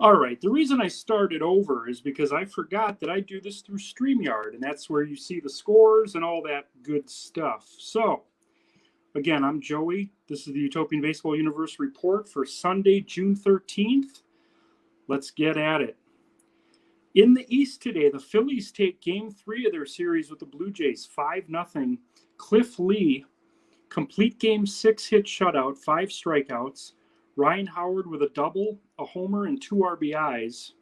All right, the reason I started over is because I forgot that I do this through StreamYard, and that's where you see the scores and all that good stuff. So, again, I'm Joey. This is the Utopian Baseball Universe report for Sunday, June 13th. Let's get at it. In the East today, the Phillies take Game 3 of their series with the Blue Jays, 5-0. Cliff Lee, complete Game 6 hit shutout, 5 strikeouts. Ryan Howard with a double, a homer, and 2 RBIs.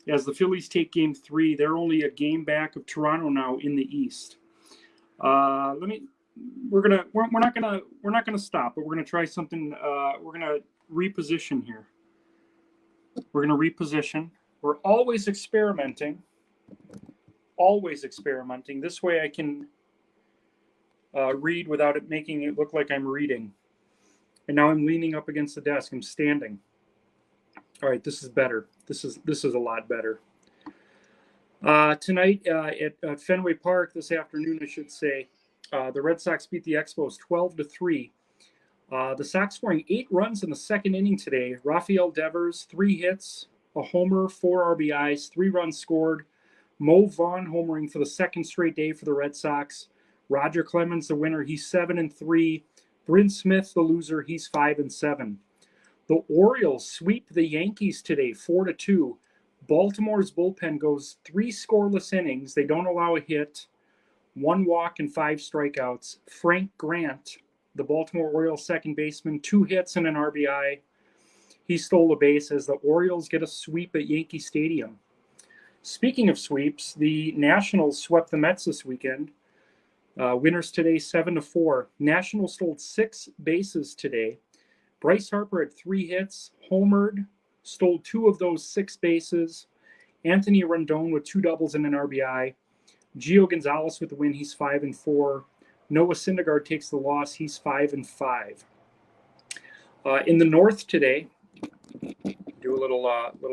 As the Phillies take Game 3, they're only a game back of Toronto now in the East. We're not gonna stop, but we're gonna try something. We're gonna reposition here. We're gonna reposition. We're always experimenting. Always experimenting. This way, I can read without it making it look like I'm reading. And now I'm leaning up against the desk. I'm standing. All right, this is better. This is a lot better. Tonight at Fenway Park this afternoon, I should say, the Red Sox beat the Expos 12-3. The Sox scoring 8 runs in the second inning today. Rafael Devers, 3 hits, a homer, 4 RBIs, 3 runs scored. Mo Vaughn homering for the second straight day for the Red Sox. Roger Clemens, the winner, he's 7-3. Bryn Smith, the loser, he's 5-7. The Orioles sweep the Yankees today, 4-2. Baltimore's bullpen goes 3 scoreless innings. They don't allow a hit, 1 walk and 5 strikeouts. Frank Grant, the Baltimore Orioles second baseman, 2 hits and an RBI. He stole a base as the Orioles get a sweep at Yankee Stadium. Speaking of sweeps, the Nationals swept the Mets this weekend. Winners today, 7-4. Nationals stole 6 bases today. Bryce Harper had 3 hits, homered, stole 2 of those 6 bases. Anthony Rendon with 2 doubles and an RBI. Gio Gonzalez with the win, he's 5-4. Noah Syndergaard takes the loss, he's 5-5. In the North today, do a little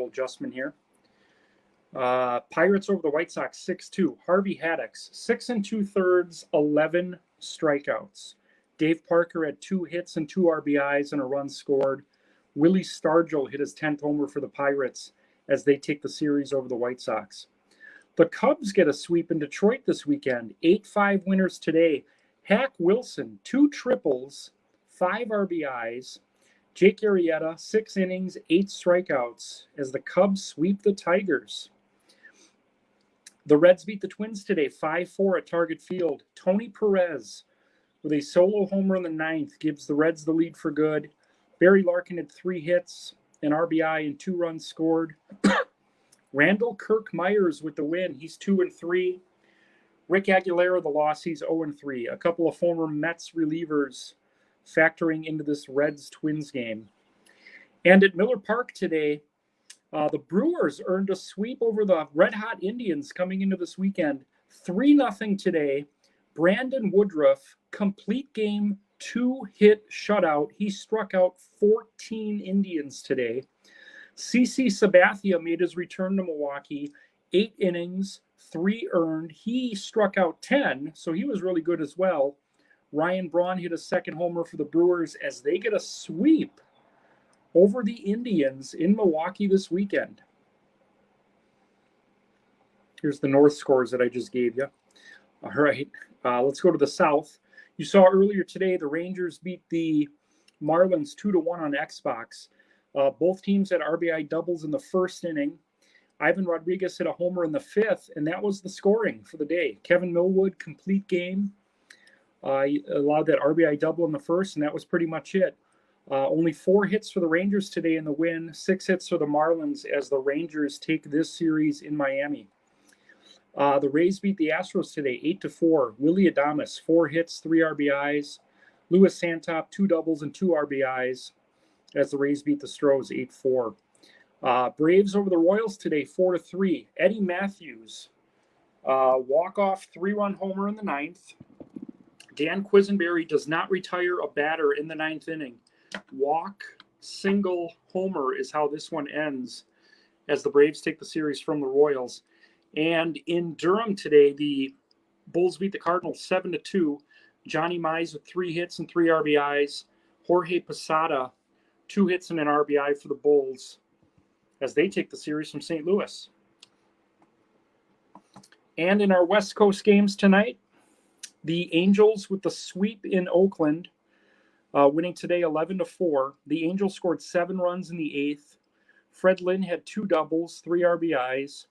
adjustment here. Pirates over the White Sox 6-2. Harvey Haddix 6 2/3, 11 strikeouts. Dave Parker had 2 hits and 2 RBIs and a run scored. Willie Stargell hit his 10th homer for the Pirates as they take the series over the White Sox. The Cubs get a sweep in Detroit this weekend. 8-5 winners today. Hack Wilson, 2 triples, 5 RBIs. Jake Arrieta, 6 innings, 8 strikeouts as the Cubs sweep the Tigers. The Reds beat the Twins today, 5-4 at Target Field. Tony Perez with a solo homer in the 9th gives the Reds the lead for good. Barry Larkin had 3 hits, an RBI, and 2 runs scored. Randall Kirk Myers with the win. He's 2-3. Rick Aguilera, the loss, he's 0-3. A couple of former Mets relievers factoring into this Reds-Twins game. And at Miller Park today, the Brewers earned a sweep over the Red Hot Indians coming into this weekend. 3-0 today. Brandon Woodruff, complete game, 2-hit shutout. He struck out 14 Indians today. CC Sabathia made his return to Milwaukee. 8 innings, 3 earned. He struck out 10, so he was really good as well. Ryan Braun hit a second homer for the Brewers as they get a sweep over the Indians in Milwaukee this weekend. Here's the North scores that I just gave you. All right, let's go to the South. You saw earlier today the Rangers beat the Marlins 2-1 on Xbox. Both teams had RBI doubles in the first inning. Ivan Rodriguez hit a homer in the 5th, and that was the scoring for the day. Kevin Millwood, complete game. He allowed that RBI double in the first, and that was pretty much it. Only 4 hits for the Rangers today in the win, 6 hits for the Marlins as the Rangers take this series in Miami. The Rays beat the Astros today, 8-4. Willie Adames, 4 hits, 3 RBIs. Louis Santop, 2 doubles and 2 RBIs as the Rays beat the Stros, 8-4. Braves over the Royals today, 4-3. Eddie Matthews, walk-off 3-run homer in the 9th. Dan Quisenberry does not retire a batter in the 9th inning. Walk, single, homer is how this one ends as the Braves take the series from the Royals. And in Durham today, the Bulls beat the Cardinals 7-2. Johnny Mize with 3 hits and 3 RBIs. Jorge Posada, 2 hits and an RBI for the Bulls. as they take the series from St. Louis. And in our West Coast games tonight, the Angels with the sweep in Oakland, winning today 11-4. The Angels scored 7 runs in the 8th. Fred Lynn had 2 doubles, 3 RBIs.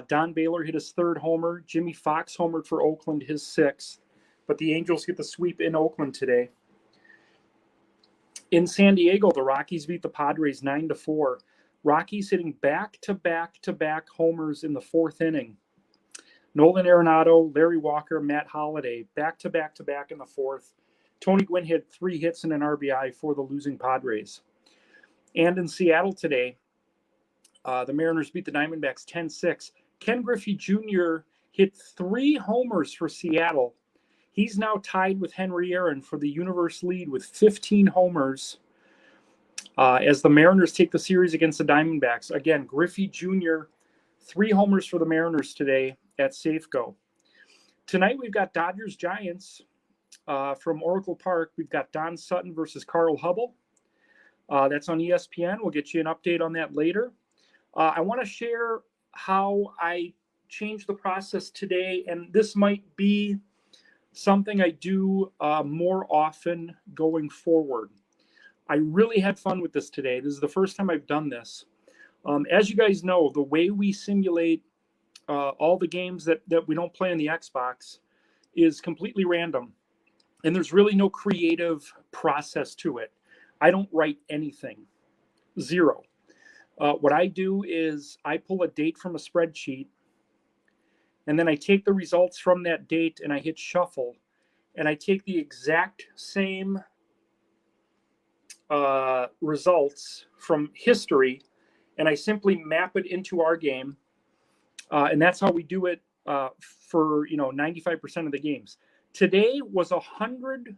Don Baylor hit his 3rd homer. Jimmy Fox homered for Oakland, his 6th. But the Angels get the sweep in Oakland today. In San Diego, the Rockies beat the Padres 9-4. Rockies hitting back-to-back-to-back homers in the 4th inning. Nolan Arenado, Larry Walker, Matt Holliday, back-to-back-to-back in the 4th. Tony Gwynn had 3 hits and an RBI for the losing Padres. And in Seattle today, the Mariners beat the Diamondbacks 10-6. Ken Griffey Jr. hit 3 homers for Seattle. He's now tied with Henry Aaron for the universe lead with 15 homers as the Mariners take the series against the Diamondbacks. Again, Griffey Jr., 3 homers for the Mariners today at Safeco. Tonight we've got Dodgers-Giants from Oracle Park. We've got Don Sutton versus Carl Hubble. That's on ESPN. We'll get you an update on that later. I want to share how I changed the process today, and this might be something I do more often going forward. I really had fun with this today. This is the first time I've done this. As you guys know, the way we simulate all the games that we don't play on the Xbox is completely random, and there's really no creative process to it. I don't write anything. 0. What I do is I pull a date from a spreadsheet, and then I take the results from that date and I hit shuffle, and I take the exact same results from history and I simply map it into our game. And that's how we do it for 95% of the games. Today was 100,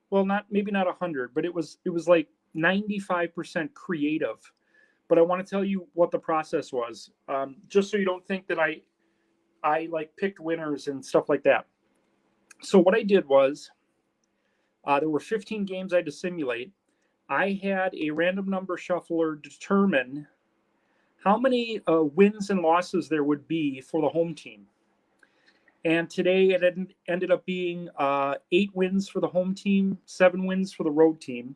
well, maybe not 100, but it was like 95% creative. But I want to tell you what the process was, just so you don't think that I like picked winners and stuff like that. So what I did was, there were 15 games I had to simulate. I had a random number shuffler determine how many wins and losses there would be for the home team. And today it ended up being 8 wins for the home team, 7 wins for the road team.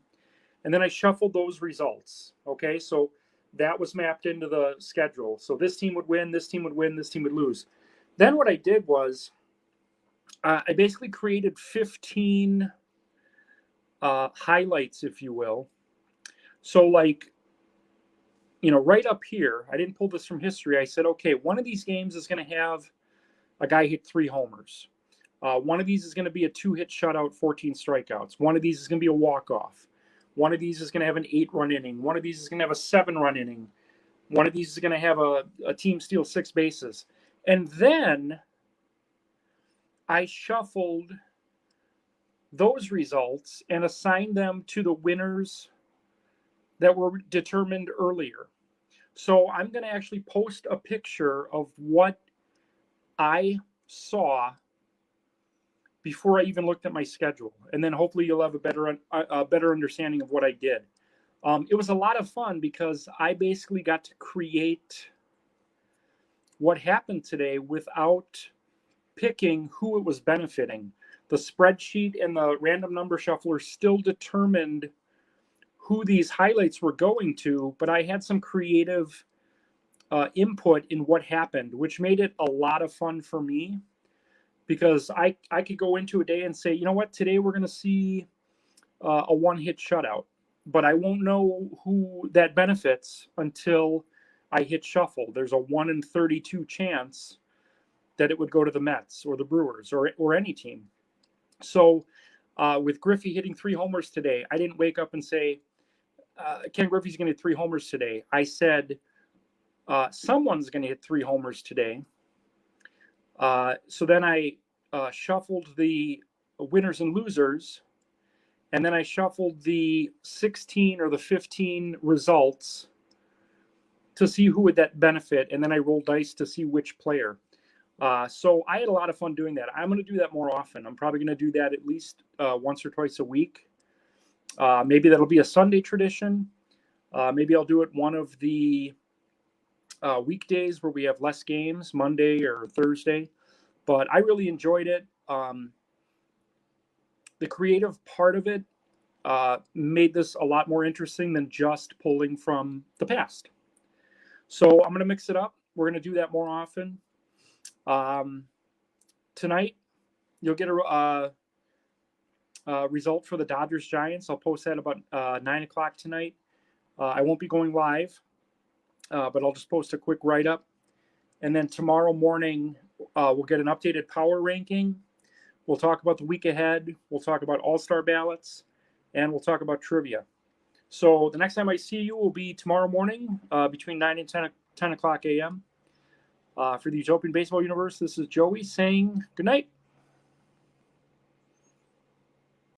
And then I shuffled those results. Okay, so that was mapped into the schedule. So this team would win, this team would win, this team would lose. Then what I did was I basically created 15 highlights, if you will. So like, right up here, I didn't pull this from history. I said, okay, one of these games is going to have a guy hit 3 homers. One of these is going to be a 2-hit shutout, 14 strikeouts. One of these is going to be a walk-off. One of these is going to have an 8-run inning. One of these is going to have a 7-run inning. One of these is going to have a team steal 6 bases. And then I shuffled those results and assigned them to the winners that were determined earlier. So I'm going to actually post a picture of what I saw before I even looked at my schedule. And then hopefully you'll have a better understanding of what I did. It was a lot of fun because I basically got to create what happened today without picking who it was benefiting. The spreadsheet and the random number shuffler still determined who these highlights were going to, but I had some creative input in what happened, which made it a lot of fun for me because I could go into a day and say, you know what, today we're going to see a 1-hit shutout, but I won't know who that benefits until I hit shuffle. There's a 1 in 32 chance that it would go to the Mets or the Brewers or any team. So with Griffey hitting 3 homers today, I didn't wake up and say, Ken Griffey's going to hit 3 homers today. I said, someone's going to hit 3 homers today. So then I shuffled the winners and losers, and then I shuffled the 16 or the 15 results to see who would that benefit, and then I rolled dice to see which player. So I had a lot of fun doing that. I'm going to do that more often. I'm probably going to do that at least once or twice a week. Maybe that'll be a Sunday tradition. Maybe I'll do it one of the weekdays where we have less games, Monday or Thursday. But I really enjoyed it. The creative part of it made this a lot more interesting than just pulling from the past. So I'm going to mix it up. We're going to do that more often. Tonight, you'll get a result for the Dodgers Giants. I'll post that about 9 o'clock tonight. I won't be going live, but I'll just post a quick write-up. And then tomorrow morning, we'll get an updated power ranking. We'll talk about the week ahead. We'll talk about all-star ballots, and we'll talk about trivia. So the next time I see you will be tomorrow morning between 9 and 10 o'clock a.m. For the Utopian Baseball Universe, this is Joey saying good night.